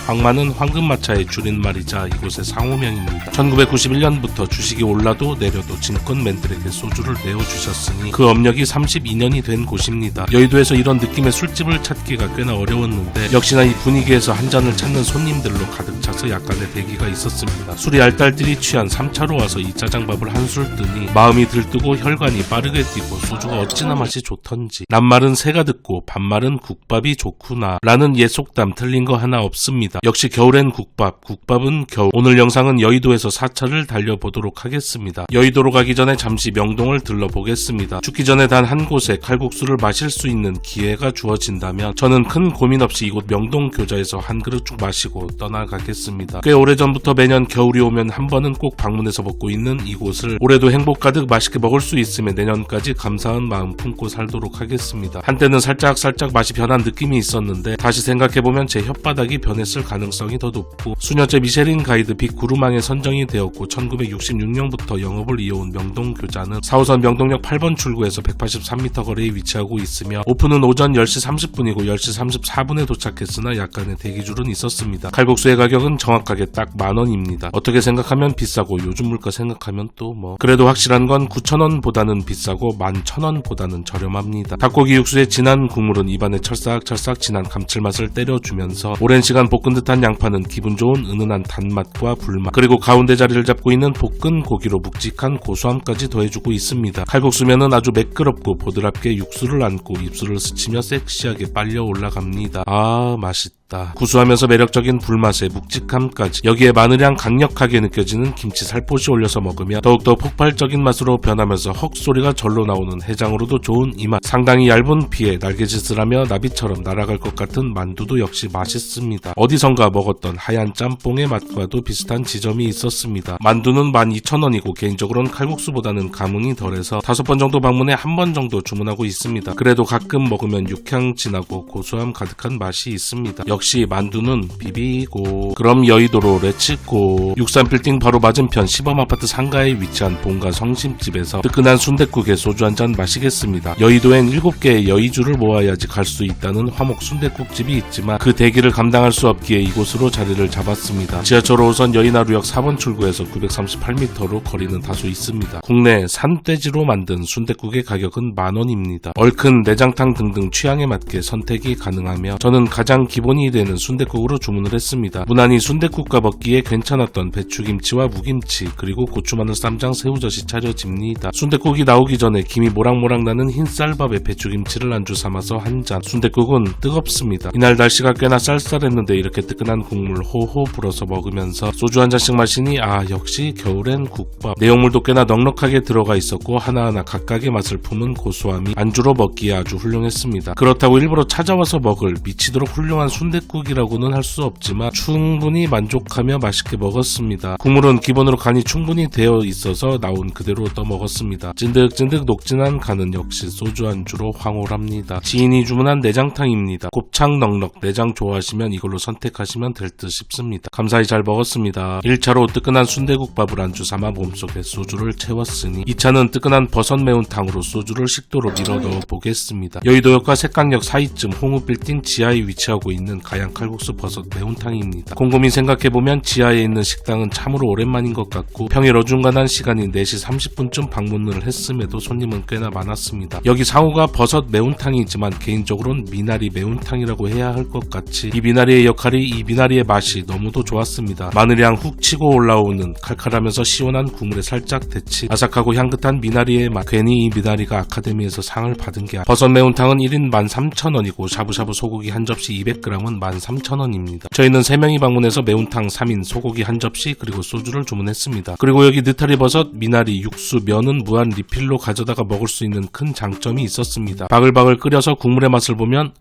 황마는 황금마차의 줄임말이자 이곳의 상호명입니다. 1991년부터 주식이 올라도 내려도 증권맨들에게 소주를 내어주셨으니 그 업력이 32년이 된 곳입니다. 여의도에서 이런 느낌의 술집을 찾기가 꽤나 어려웠는데 역시나 이 분위기에서 한 잔을 찾는 손님들로 가득 차서 약간의 대기가 있었습니다. 술이 알딸들이 취한 3차로 와서 이 짜장밥을 한술 뜨니 마음이 들뜨고 혈관이 빠르게 뛰고 소주가 어찌나 맛이 좋던지 낱말은 새가 듣고 반말은 국밥이 좋구나 라는 옛 속담 틀린 거 하나 없습니다. 역시 겨울엔 국밥은 겨울. 오늘 영상은 여의도에서 4차를 달려보도록 하겠습니다. 여의도로 가기 전에 잠시 명동을 들러보겠습니다. 죽기 전에 단 한 곳에 칼국수를 마실 수 있는 기회가 주어진다면 저는 큰 고민 없이 이곳 명동 교자에서 한 그릇 쭉 마시고 떠나가겠습니다. 꽤 오래전부터 매년 겨울이 오면 한 번은 꼭 방문해서 먹고 있는 이곳을 올해도 행복 가득 맛있게 먹을 수 있으면 내년까지 감사한 마음 품고 살도록 하겠습니다. 한때는 살짝 맛이 변한 느낌이 있었는데 다시 생각해보면 제 혓바닥이 변했을 가능성이 더 높고 수년째 미쉐린 가이드 빅구루망에 선정이 되었고 1966년부터 영업을 이어온 명동 교자는 4호선 명동역 8번 출구에서 183m 거리에 위치하고 있으며 오픈은 오전 10시 30분이고 10시 34분에 도착했으나 약간의 대기줄은 있었습니다. 칼국수의 가격은 정확하게 딱 만원입니다. 어떻게 생각하면 비싸고 요즘 물가 생각하면 또 그래도 확실한 건 9,000원보다는 비싸고 11,000원보다는 저렴합니다. 닭고기 육수의 진한 국물은 입안에 철싹철싹 진한 감칠맛을 때려주면서 오랜 시간 볶은 듯한 양파는 기분 좋은 은은한 단맛과 불맛 그리고 가운데 자리를 잡고 있는 볶은 고기로 묵직한 고소함까지 더해주고 있습니다. 칼국수면은 아주 매끄럽고 보드랍게 육수를 안고 입술을 스치며 섹시하게 빨려 올라갑니다. 아 맛있다. 구수하면서 매력적인 불맛에 묵직함까지 여기에 마늘향 강력하게 느껴지는 김치 살포시 올려서 먹으면 더욱더 폭발적인 맛으로 변하면서 헉 소리가 절로 나오는 해장으로도 좋은 이 맛. 상당히 얇은 피에 날개짓을 하며 나비처럼 날아갈 것 같은 만두도 역시 맛있습니다. 어디선가 먹었던 하얀 짬뽕의 맛과도 비슷한 지점이 있었습니다. 만두는 12,000원이고 개인적으로는 칼국수보다는 감흥이 덜해서 5번 정도 방문해 한 번 정도 주문하고 있습니다. 그래도 가끔 먹으면 육향 진하고 고소함 가득한 맛이 있습니다. 역시 만두는 비비고. 그럼 여의도로 렛츠고. 63빌딩 바로 맞은편 시범아파트 상가에 위치한 본가 성심집에서 뜨끈한 순댓국에 소주 한잔 마시겠습니다. 여의도엔 7개의 여의주를 모아야지 갈 수 있다는 화목 순댓국집이 있지만 그 대기를 감당할 수 없기에 이곳으로 자리를 잡았습니다. 지하철 5호선 여의나루역 4번 출구에서 938m로 거리는 다소 있습니다. 국내 산돼지로 만든 순댓국의 가격은 만원입니다. 얼큰 내장탕 등등 취향에 맞게 선택이 가능하며 저는 가장 기본이 되는 순댓국으로 주문을 했습니다. 무난히 순댓국과 먹기에 괜찮았던 배추김치와 무김치 그리고 고추마늘 쌈장 새우젓이 차려집니다. 순댓국이 나오기 전에 김이 모락모락 나는 흰쌀밥에 배추김치를 안주 삼아서 한 잔. 순댓국은 뜨겁습니다. 이날 날씨가 꽤나 쌀쌀했는데 이렇게 뜨끈한 국물 호호 불어서 먹으면서 소주 한 잔씩 마시니 역시 겨울엔 국밥. 내용물도 꽤나 넉넉하게 들어가 있었고 하나하나 각각의 맛을 품은 고소함이 안주로 먹기에 아주 훌륭했습니다. 그렇다고 일부러 찾아와서 먹을 미치도록 훌륭한 순댓국이라고는 할 수 없지만 충분히 만족하며 맛있게 먹었습니다. 국물은 기본으로 간이 충분히 되어 있어서 나온 그대로 떠먹었습니다. 찐득찐득 녹진한 간은 역시 소주 안주로 황홀합니다. 지인이 주문한 내장탕입니다. 곱창 넉넉 내장 좋아하시면 이걸로 선택하시면 될 듯 싶습니다. 감사히 잘 먹었습니다. 1차로 뜨끈한 순대국밥을 안주 삼아 몸속에 소주를 채웠으니 2차는 뜨끈한 버섯 매운탕으로 소주를 식도로 밀어 넣어 보겠습니다. 여의도역과 색강역 사이쯤 홍우빌딩 지하에 위치하고 있는 가양 칼국수 버섯 매운탕입니다. 곰곰이 생각해보면 지하에 있는 식당은 참으로 오랜만인 것 같고 평일 어중간한 시간인 4시 30분쯤 방문을 했음에도 손님은 꽤나 많았습니다. 여기 상호가 버섯 매운탕이지만 개인적으로는 미나리 매운탕이라고 해야 할 것 같이 이 미나리의 역할이 이 미나리의 맛이 너무도 좋았습니다. 마늘향 훅 치고 올라오는 칼칼하면서 시원한 국물에 살짝 데치 아삭하고 향긋한 미나리의 맛. 괜히 이 미나리가 아카데미에서 상을 받은 게 버섯 매운탕은 1인 13,000원이고 샤브샤브 소고기 한 접시 200g은 13,000원입니다. 저희는 3명이 방문해서 매운탕 3인 소고기 한 접시 그리고 소주를 주문했습니다. 그리고 여기 느타리 버섯, 미나리, 육수, 면은 무한 리필로 가져다가 먹을 수 있는 큰 장점이 있었습니다. 바글바글 끓여서 국물의 맛을 보면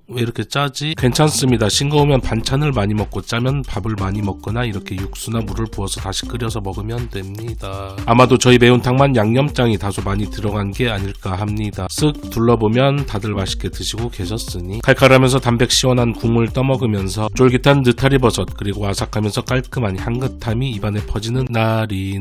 왜 이렇게 짜지? 괜찮습니다. 싱거우면 반찬을 많이 먹고 짜면 밥을 많이 먹거나 이렇게 육수나 물을 부어서 다시 끓여서 먹으면 됩니다. 아마도 저희 매운탕만 양념장이 다소 많이 들어간 게 아닐까 합니다. 쓱 둘러보면 다들 맛있게 드시고 계셨으니 칼칼하면서 담백 시원한 국물 버섯을 떠먹으면서 쫄깃한 느타리버섯 그리고 아삭하면서 깔끔한 향긋함이 입안에 퍼지는 나리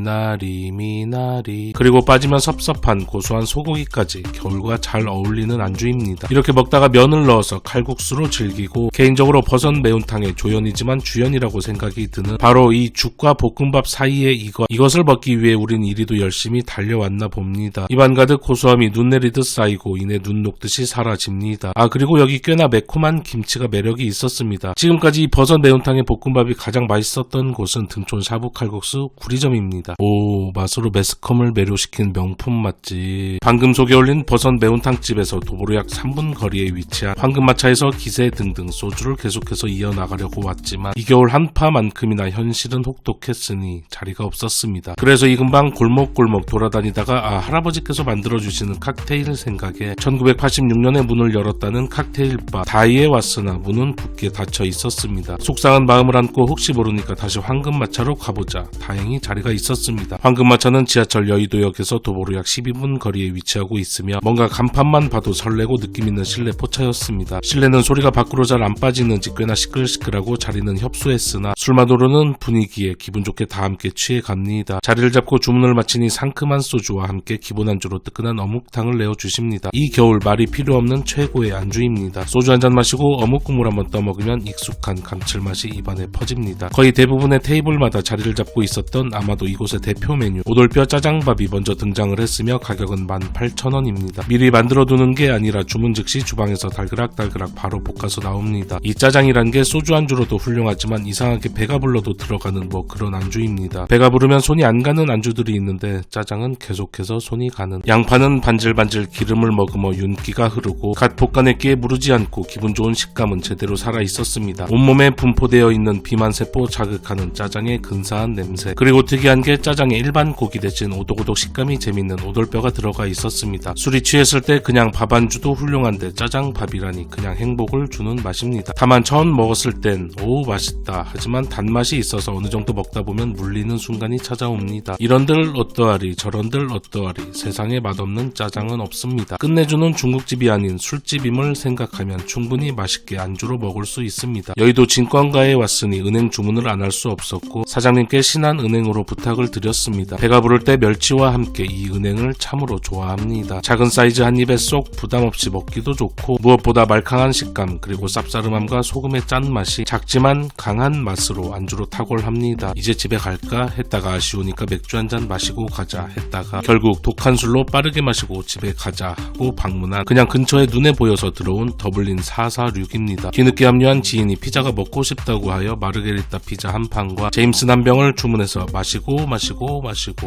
미나리 그리고 빠지면 섭섭한 고소한 소고기까지 겨울과 잘 어울리는 안주입니다. 이렇게 먹다가 면을 넣어서 칼국수로 즐기고 개인적으로 버섯 매운탕의 조연이지만 주연이라고 생각이 드는 바로 이 죽과 볶음밥 사이의 이것을 먹기 위해 우린 이리도 열심히 달려왔나 봅니다. 입안 가득 고소함이 눈 내리듯 쌓이고 이내 눈 녹듯이 사라집니다. 그리고 여기 꽤나 매콤한 김치가 매력이 있었습니다. 지금까지 이 버섯 매운탕의 볶음밥이 가장 맛있었던 곳은 등촌 샤브칼국수 구리점입니다. 오, 맛으로 매스컴을 매료시킨 명품 맛집. 방금 소개 올린 버섯 매운탕집에서 도보로 약 3분 거리에 위치한 황금마차에서 기세 등등 소주를 계속해서 이어나가려고 왔지만 이 겨울 한파만큼이나 현실은 혹독했으니 자리가 없었습니다. 그래서 이 근방 골목골목 돌아다니다가 할아버지께서 만들어주시는 칵테일 생각에 1986년에 문을 열었다는 칵테일바 다이에 왔으나 문은 굳게 닫혀 있었습니다. 속상한 마음을 안고 혹시 모르니까 다시 황금마차로 가보자. 다행히 자리가 있었습니다. 황금마차는 지하철 여의도역에서 도보로 약 12분 거리에 위치하고 있으며 뭔가 간판만 봐도 설레고 느낌 있는 실내 포차였습니다. 실내는 소리가 밖으로 잘 안 빠지는지 꽤나 시끌시끌하고 자리는 협소했으나 술맛 오르는 분위기에 기분 좋게 다 함께 취해갑니다. 자리를 잡고 주문을 마치니 상큼한 소주와 함께 기본 안주로 뜨끈한 어묵탕을 내어주십니다. 이 겨울 말이 필요 없는 최고의 안주입니다. 소주 한잔 마시고 어묵 국물 한번 떠먹으면 익숙한 감칠맛이 입안에 퍼집니다. 거의 대부분의 테이블마다 자리를 잡고 있었던 아마도 이곳의 대표 메뉴 오돌뼈 짜장밥이 먼저 등장을 했으며 가격은 18,000원입니다. 미리 만들어두는 게 아니라 주문 즉시 주방에서 달그락달그락 바로 볶아서 나옵니다. 이 짜장이란 게 소주 안주로도 훌륭하지만 이상하게 배가 불러도 들어가는 그런 안주입니다. 배가 부르면 손이 안 가는 안주들이 있는데 짜장은 계속해서 손이 가는. 양파는 반질반질 기름을 머금어 윤기가 흐르고 갓 볶아냈기에 무르지 않고 기분 좋은 식감은 제대로 살아있었습니다. 온몸에 분포되어 있는 비만세포 자극하는 짜장의 근사한 냄새 그리고 특이한 게 짜장에 일반 고기 대신 오독오독 식감이 재밌는 오돌뼈가 들어가 있었습니다. 술이 취했을 때 그냥 밥 안주도 훌륭한데 짜장밥이라니 그냥 행복을 주는 맛입니다. 다만 처음 먹었을 땐 오 맛있다 하지만 단맛이 있어서 어느 정도 먹다 보면 물리는 순간이 찾아옵니다. 이런들 어떠하리 저런들 어떠하리 세상에 맛없는 짜장은 없습니다. 끝내주는 중국집이 아닌 술집임을 생각하면 충분히 맛있게 안주로 먹을 수 있습니다. 여의도 진권가에 왔으니 은행 주문을 안 할 수 없었고 사장님께 신한 은행으로 부탁을 드렸습니다. 배가 부를 때 멸치와 함께 이 은행을 참으로 좋아합니다. 작은 사이즈 한 입에 쏙 부담없이 먹기도 좋고 무엇보다 말캉한 식감 그리고 쌉싸름함과 소금의 짠맛이 작지만 강한 맛으로 안주로 탁월합니다. 이제 집에 갈까 했다가 아쉬우니까 맥주 한잔 마시고 가자 했다가 결국 독한 술로 빠르게 마시고 집에 가자 하고 방문한 그냥 근처에 눈에 보여서 들어온 더블린 446입니다. 뒤늦게 합류한 지인이 피자가 먹고 싶다고 하여 마르게리타 피자 한 판과 제임슨 한 병을 주문해서 마시고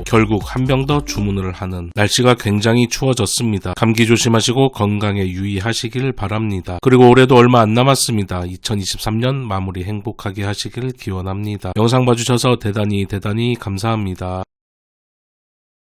결국 한 병 더 주문을 하는. 날씨가 굉장히 추워졌습니다. 감기 조심하시고 건강에 유의하시길 바랍니다. 그리고 올해도 얼마 안 남았습니다. 2023년 마무리 행복하게 하시길 기원합니다. 영상 봐주셔서 대단히 감사합니다.